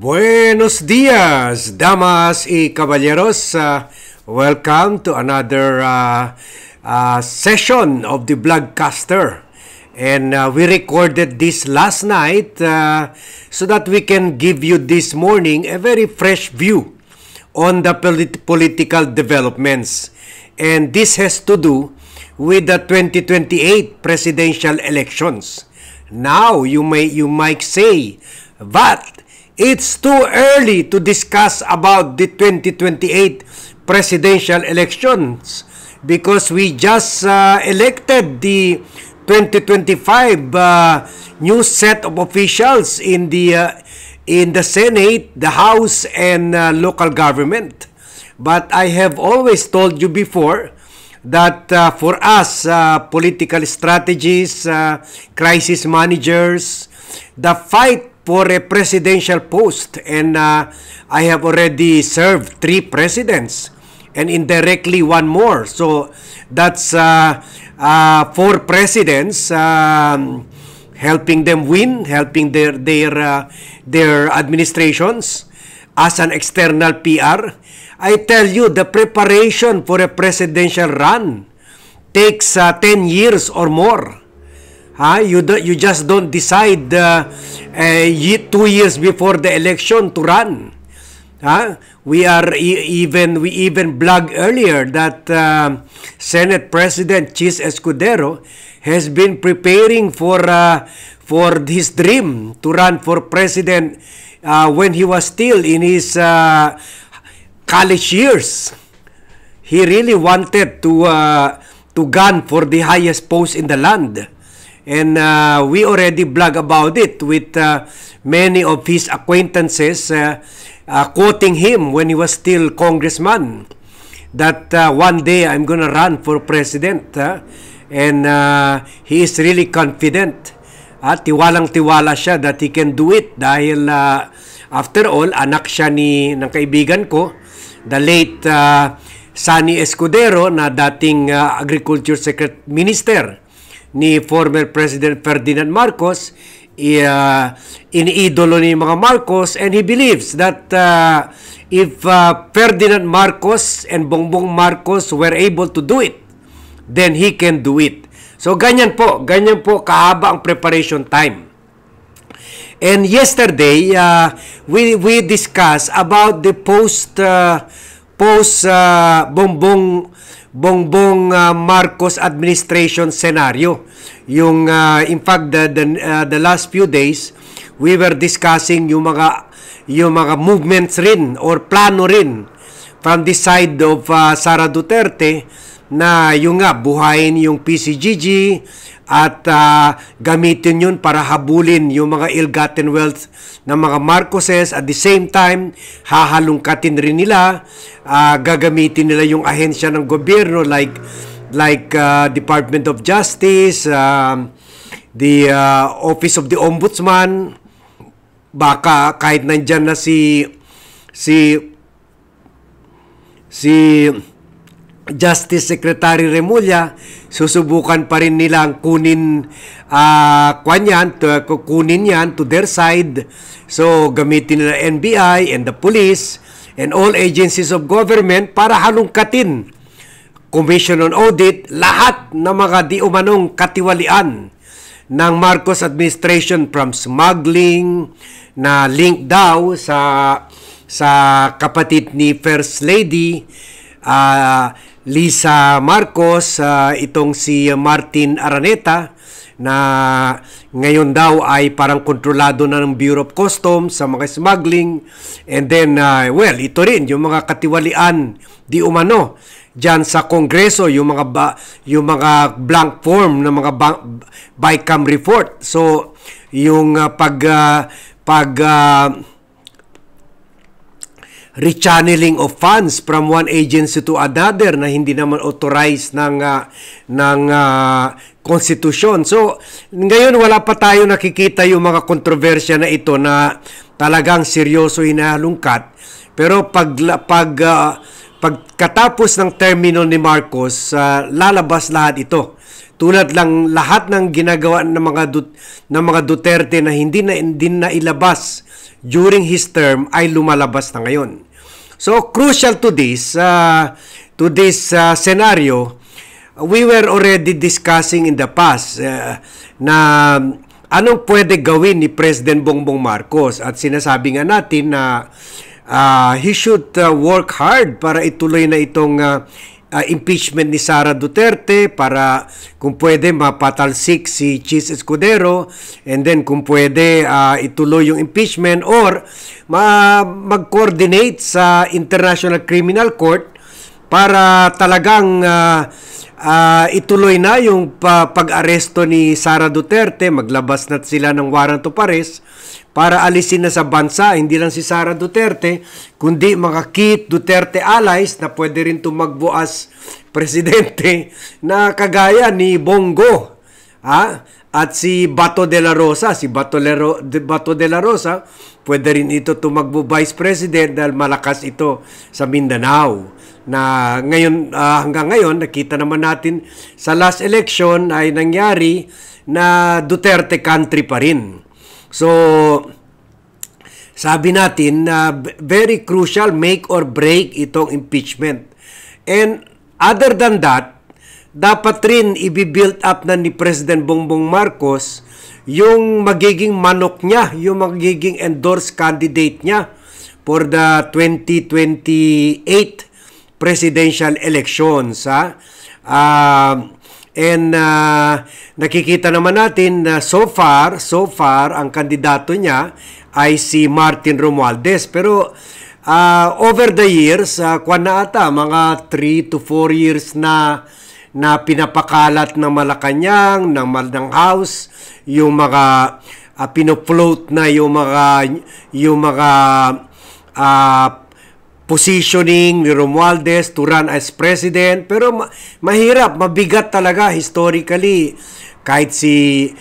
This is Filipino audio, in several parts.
Buenos dias, damas y caballeros. Welcome to another session of the Blogcaster. And we recorded this last night so that we can give you this morning a very fresh view on the political developments. And this has to do with the 2028 presidential elections. Now, you might say that it's too early to discuss about the 2028 presidential elections because we just elected the 2025 new set of officials in the Senate, the House, and local government. But I have always told you before that for us, political strategists, crisis managers, the fight for a presidential post, and I have already served 3 presidents and indirectly 1 more. So that's 4 presidents, helping them win, helping their administrations as an external PR. I tell you, the preparation for a presidential run takes 10 years or more. You just don't decide 2 years before the election to run. We even blogged earlier that Senate President Chis Escudero has been preparing for his dream to run for president when he was still in his college years. He really wanted to gun for the highest post in the land. And we already blog about it with many of his acquaintances quoting him when he was still congressman that one day I'm gonna run for president. And he is really confident. Tiwalang-tiwala siya that he can do it dahil after all, anak siya ng kaibigan ko, the late Sonny Escudero, na dating Agriculture Minister ni former President Ferdinand Marcos. Iniidolo ni mga Marcos, and he believes that if Ferdinand Marcos and Bongbong Marcos were able to do it, then he can do it. So ganyan po kahaba ang preparation time. And yesterday, we discussed about the post Bongbong Marcos administration scenario. In fact, the last few days, we were discussing yung mga movements rin or plano rin from the side of Sara Duterte na buhayin yung PCGG at gamitin yun para habulin yung mga ill-gotten wealth ng mga Marcoses. At the same time, hahalungkatin rin nila, gagamitin nila yung ahensya ng gobyerno like Department of Justice, the Office of the Ombudsman, baka kahit nandyan na si Justice Secretary Remulla, susubukan pa rin nilang kunin yan to their side. So gamitin nila NBI and the police and all agencies of government para halungkatin Commission on Audit lahat ng mga di umanong katiwalian ng Marcos administration, from smuggling na link daw sa kapatid ni First Lady Lisa Marcos, itong si Martin Araneta, na ngayon daw ay parang kontrolado na ng Bureau of Customs sa mga smuggling. And then, ito rin, yung mga katiwalian di umano dyan sa Kongreso, yung mga blank form ng mga BICAM report. So, yung rechanneling of funds from one agency to another na hindi naman authorized ng konstitusyon. So, ngayon wala pa tayo nakikita yung mga kontrobersya na ito na talagang seryoso hinahalungkat. Pero pagkatapos ng termino ni Marcos, lalabas lahat ito. tulad lang lahat ng ginagawa ng mga Duterte na hindi na ilabas during his term ay lumalabas na ngayon. So crucial to this scenario, we were already discussing in the past na anong pwede gawin ni President Bongbong Marcos, at sinasabi nga natin na he should work hard para ituloy na itong impeachment ni Sara Duterte, para kung pwede mapatalsik si Chis Escudero, and then kung pwede ituloy yung impeachment, or mag-coordinate sa International Criminal Court para talagang ituloy na yung pag-aresto ni Sara Duterte, maglabas na sila ng warrant of arrest para alisin na sa bansa hindi lang si Sara Duterte, kundi mga Keith Duterte allies na pwede rin tumagbuas presidente na kagaya ni Bongo, at si Bato de la Rosa. Si Bato de la Rosa, pwede rin ito tumagbo vice president dahil malakas ito sa Mindanao. Na ngayon, hanggang ngayon, nakita naman natin sa last election ay nangyari na Duterte country pa rin. So, sabi natin na very crucial, make or break itong impeachment. And other than that, dapat rin i-build up na ni President Bongbong Marcos yung magiging manok niya, yung magiging endorsed candidate niya for the 2028 presidential elections. Nakikita naman natin na so far ang kandidato niya ay si Martin Romualdez, pero over the years mga 3 to 4 years na pinapakalat ng Malacanang, ng House, yung mga pinofloat na yung mga positioning ni Romualdez to run as president, pero mahirap, mabigat talaga historically. Kahit si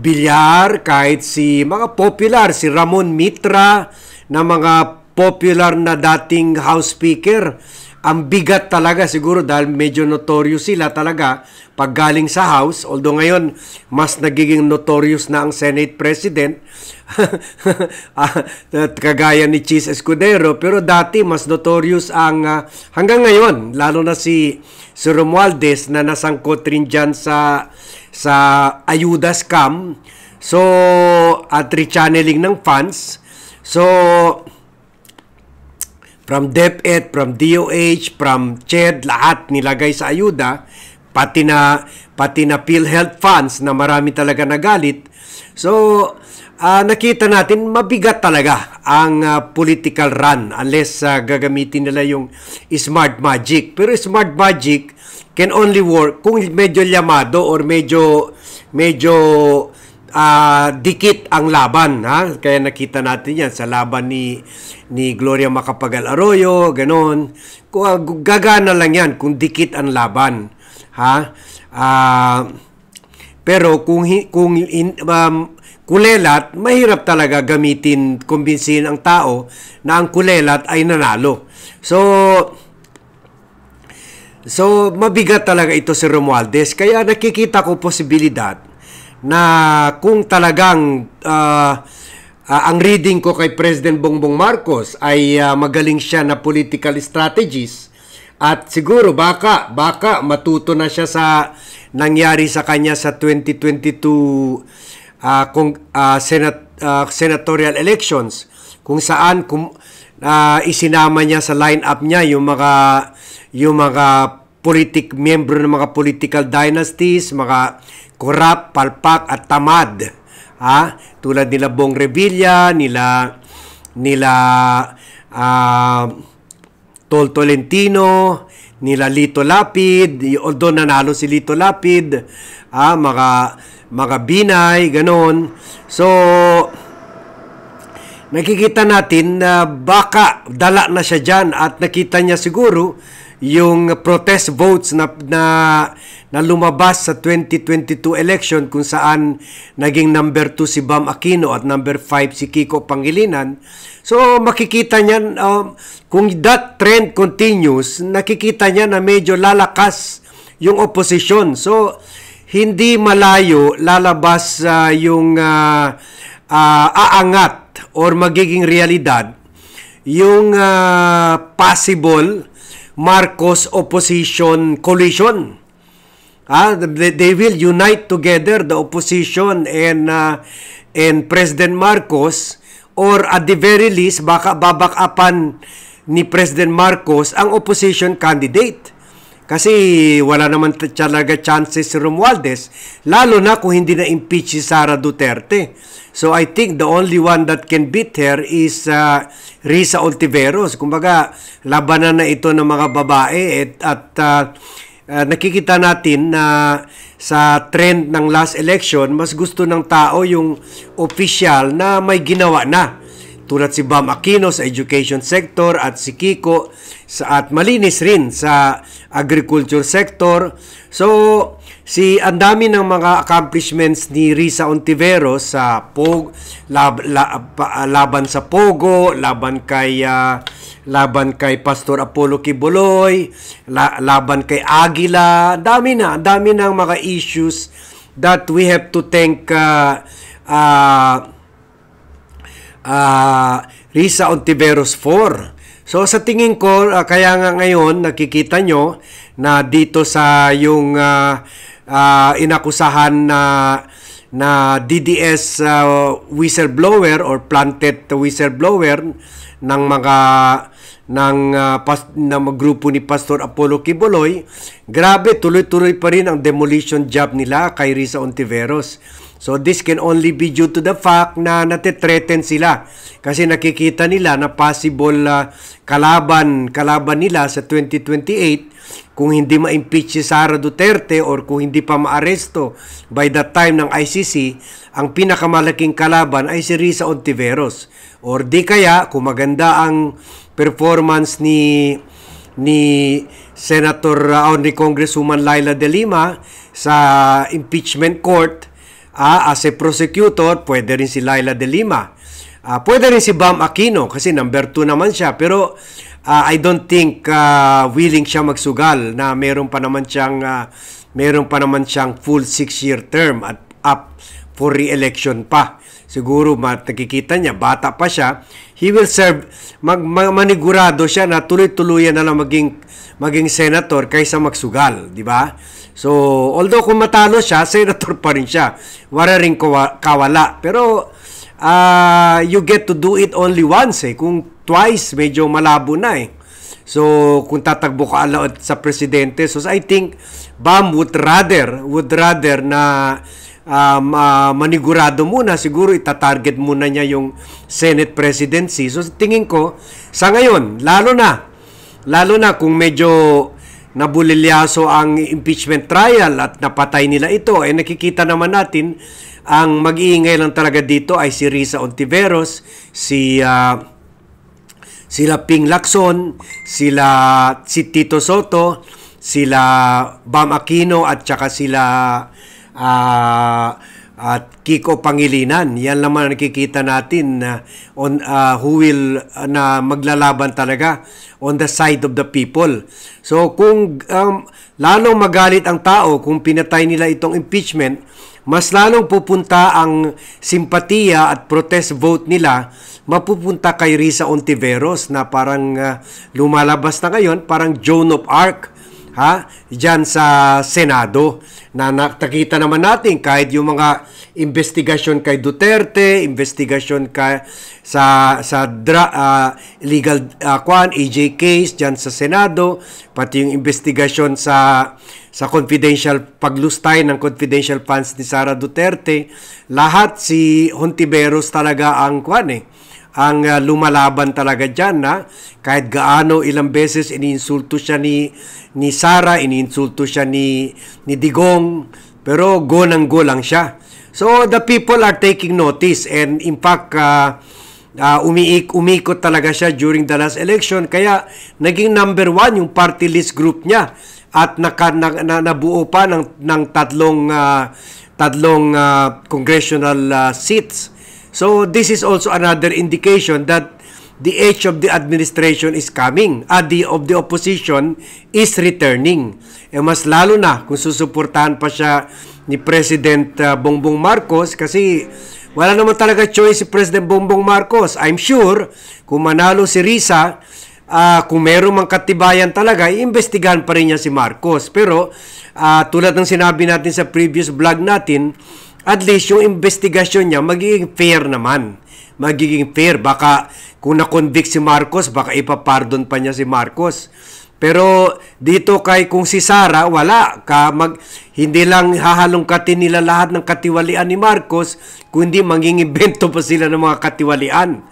Villar, kahit si mga popular, si Ramon Mitra, na mga popular na dating House Speaker, ang bigat talaga siguro dahil medyo notorious sila talaga pag galing sa House, although ngayon mas nagiging notorious na ang Senate President kagaya ni Chis Escudero, pero dati mas notorious ang hanggang ngayon, lalo na si Romualdez na nasangkot rin dyan sa ayuda scam, so at rechanneling ng funds. So from DepEd, from DOH, from CHED, lahat nilagay sa ayuda, pati na PhilHealth funds na marami talaga nagalit. So, nakita natin mabigat talaga ang political run unless gagamitin nila yung smart magic. Pero smart magic can only work kung medyo llamado or medyo dikit ang laban, kaya nakita natin yan sa laban ni Gloria Macapagal Arroyo, ganon. Gagana lang yan kung dikit ang laban, pero kung kulelat, mahirap talaga gamitin, kumbinsihin ang tao na ang kulelat ay nanalo. So mabigat talaga ito si Romualdez, kaya nakikita ko posibilidad na kung talagang ang reading ko kay President Bongbong Marcos ay magaling siya na political strategist, at siguro baka matuto na siya sa nangyari sa kanya sa 2022 senatorial elections, kung saan isinama niya sa lineup niya yung mga miyembro ng mga political dynasties, mga korap, palpak at tamad, tulad nila Bong Revilla, nila Tol Tolentino, nila Lito Lapid, although nanalo si Lito Lapid, mga Binay, ganon. So nakikita natin na baka dala na siya dyan, at nakita niya siguro yung protest votes na lumabas sa 2022 election, kung saan naging number 2 si Bam Aquino at number 5 si Kiko Pangilinan. So makikita niya, kung that trend continues, nakikita niya na medyo lalakas yung opposition. So, hindi malayo lalabas yung aangat or magiging realidad yung possible Marcos opposition coalition. They will unite together, the opposition and President Marcos, or at the very least baka babakapan ni President Marcos ang opposition candidate. Kasi wala naman talaga chances si Romualdez, lalo na kung hindi na-impeach si Sara Duterte. So I think the only one that can beat her is Risa Ontiveros. Kumbaga, labanan na ito ng mga babae at nakikita natin na sa trend ng last election, mas gusto ng tao yung official na may ginawa na. Tulad si Bam Aquino sa education sector at si Kiko at malinis rin sa agriculture sector. So, ang dami ng mga accomplishments ni Risa Ontiveros sa laban sa Pogo, laban kay Pastor Apollo Kibuloy, laban kay Aguila. Dami ng mga issues that we have to thank Risa Ontiveros for. So sa tingin ko, kaya nga ngayon nakikita nyo na dito sa yung inakusahan na DDS whistleblower or planted whistleblower ng grupo ni Pastor Apollo Kibuloy, grabe, tuloy-tuloy pa rin ang demolition job nila kay Risa Ontiveros. So this can only be due to the fact na natitreten sila kasi nakikita nila na possible kalaban nila sa 2028 kung hindi ma-impeach si Sara Duterte or kung hindi pa maaresto by that time ng ICC, ang pinakamalaking kalaban ay si Risa Ontiveros. Or di kaya kung maganda ang performance ni Senator ni Congresswoman Laila De Lima sa impeachment court, as a prosecutor, pwede rin si Laila De Lima. Pwede rin si Bam Aquino kasi number 2 naman siya. Pero I don't think willing siya magsugal na meron pa naman siyang full 6-year term at up for re-election pa. Siguro nakikita niya, bata pa siya. He will serve, manigurado siya na tuloy-tuluyan na lang maging senator kaysa magsugal, di ba? So, although kung matalo siya, senator pa rin siya. Wala rin kawala. Pero, you get to do it only once eh. Kung twice, medyo malabo na eh. So, kung tatakbo ka sa presidente, so I think Bam would rather na manigurado muna. Siguro itatarget muna niya yung Senate presidency. So, tingin ko, sa ngayon, lalo na kung medyo nabulilyaso ang impeachment trial at napatay nila ito, nakikita naman natin ang mag-iingay lang talaga dito ay si Risa Ontiveros, sila Ping Lacson, si Tito Soto, sila Bam Aquino at saka sila at Kiko Pangilinan. Yan naman nakikita natin who will na maglalaban talaga on the side of the people. So kung lalong magalit ang tao kung pinatay nila itong impeachment, mas lalong pupunta ang simpatiya at protest vote nila mapupunta kay Risa Ontiveros na parang lumalabas na ngayon, parang Joan of Arc diyan sa Senado. Na nakita naman natin kahit yung mga investigasyon kay Duterte, investigasyon sa illegal EJ case diyan sa Senado, pati yung investigasyon sa confidential paglustay ng confidential funds ni Sara Duterte, lahat si Ontiveros talaga ang ang lumalaban talaga diyan na kahit gaano ilang beses iniinsulto siya ni Sara, iniinsulto siya ni Digong, pero go lang siya. So the people are taking notice and in fact umikot talaga siya during the last election kaya naging number 1 yung party list group niya at nabuo pa ng tatlong congressional seats. So this is also another indication that the age of the administration is coming. Of the opposition is returning. Mas lalo na kung susuportahan pa siya ni President Bongbong Marcos, kasi wala naman talaga choice si President Bongbong Marcos. I'm sure kung manalo si Risa, kung meron mang katibayan talaga, iimbestigahan pa rin niya si Marcos. Pero tulad ng sinabi natin sa previous vlog natin, at least yung investigasyon niya magiging fair naman. Magiging fair. Baka kung na-convict si Marcos, baka ipapardon pa niya si Marcos. Pero dito kung si Sara, wala. Hindi lang hahalongkatin nila lahat ng katiwalian ni Marcos, kundi mangingimbento pa sila ng mga katiwalian.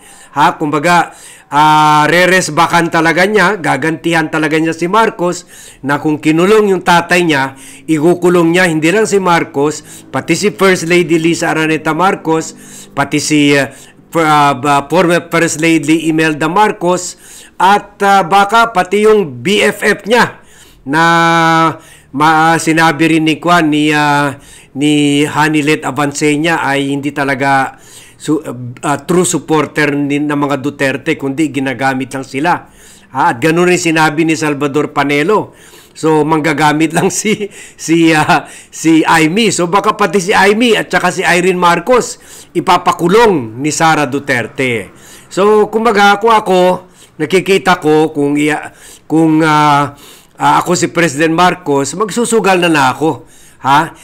Kumbaga, reresbakan talaga niya, gagantihan talaga niya si Marcos, na kung kinulong yung tatay niya, igukulong niya hindi lang si Marcos, pati si First Lady Lisa Araneta Marcos, pati si former First Lady Imelda Marcos, at baka pati yung BFF niya na sinabi rin ni Hanilet Avancenia ay hindi talaga true supporter ng mga Duterte, kundi ginagamit lang sila. At ganoon rin sinabi ni Salvador Panelo. So manggagamit lang si Aimee. So baka pati si Aimee at saka si Irene Marcos ipapakulong ni Sara Duterte. So kumbaga kung ako nakikita ko kung ako si President Marcos, magsusugal na ako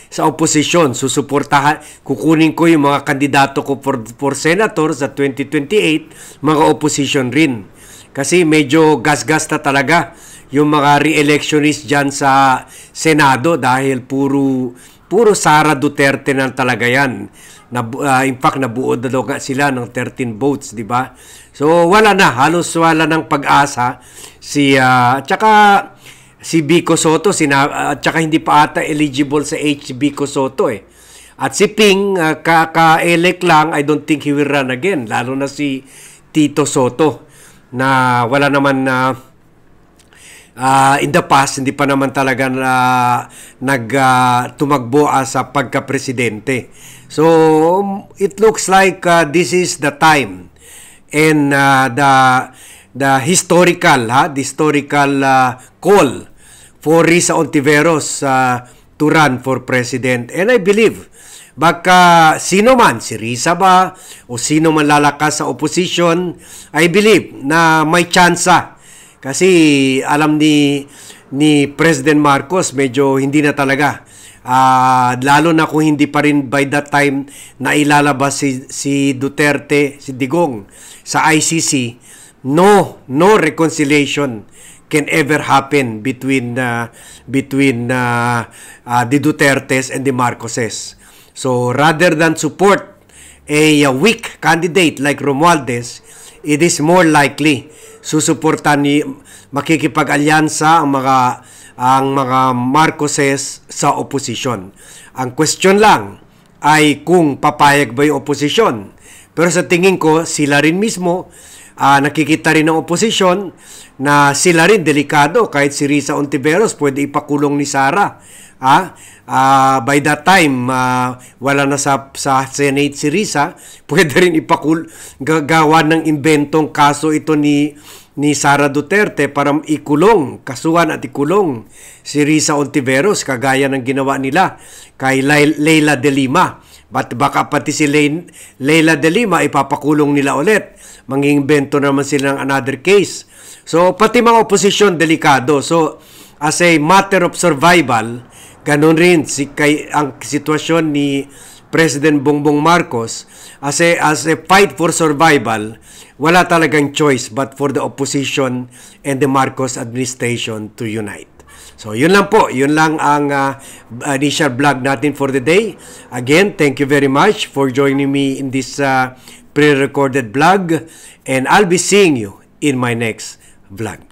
sa oposisyon. Susuportahan, kukunin ko yung mga kandidato ko for senator sa 2028, mga opposition rin. Kasi medyo gas-gas na talaga yung mga re-electionist dyan sa Senado dahil puro Sara Duterte na talaga yan. In fact, nabuo na daw sila ng 13 votes, di ba? So wala na, halos wala ng pag-asa. Tsaka si Vico Soto, at saka hindi pa ata eligible sa Vico Soto eh. At si Ping, ka-elect lang, I don't think he will run again. Lalo na si Tito Soto, na wala naman in the past, hindi pa naman talaga tumakbo sa pagka-presidente. So, it looks like this is the time and the historical call for Risa Ontiveros to run for president. And I believe, baka sino man, si Risa ba, o sino man lalakas sa opposition, I believe na may tsansa. Kasi alam ni President Marcos, medyo hindi na talaga. Lalo na kung hindi pa rin by that time na ilalabas si Duterte, si Digong sa ICC, no reconciliation can ever happen between the Dutertes and the Marcoses. So rather than support a weak candidate like Romualdez, it is more likely susuportan makikipag-alyansa ang mga Marcoses sa opposition. Ang question lang ay kung papayag ba yung opposition. Pero sa tingin ko, sila rin mismo, nakikita rin ng opposition na sila rin delikado. Kahit si Risa Ontiveros pwede ipakulong ni Sara. By that time, wala na sa Senate si Risa, pwede rin gagawa ng inventong kaso ito ni Sara Duterte para kasuhan at ikulong si Risa Ontiveros, kagaya ng ginawa nila kay Leila de Lima. Baka pati si Leila de Lima ipapakulong nila ulit. Mangingbento naman sila ng another case. So, pati mga opposition, delikado. So, as a matter of survival, ganun rin ang sitwasyon ni President Bongbong Marcos. As a fight for survival, wala talagang choice but for the opposition and the Marcos administration to unite. So, yun lang po. Yun lang ang initial vlog natin for the day. Again, thank you very much for joining me in this pre-recorded vlog. And I'll be seeing you in my next vlog.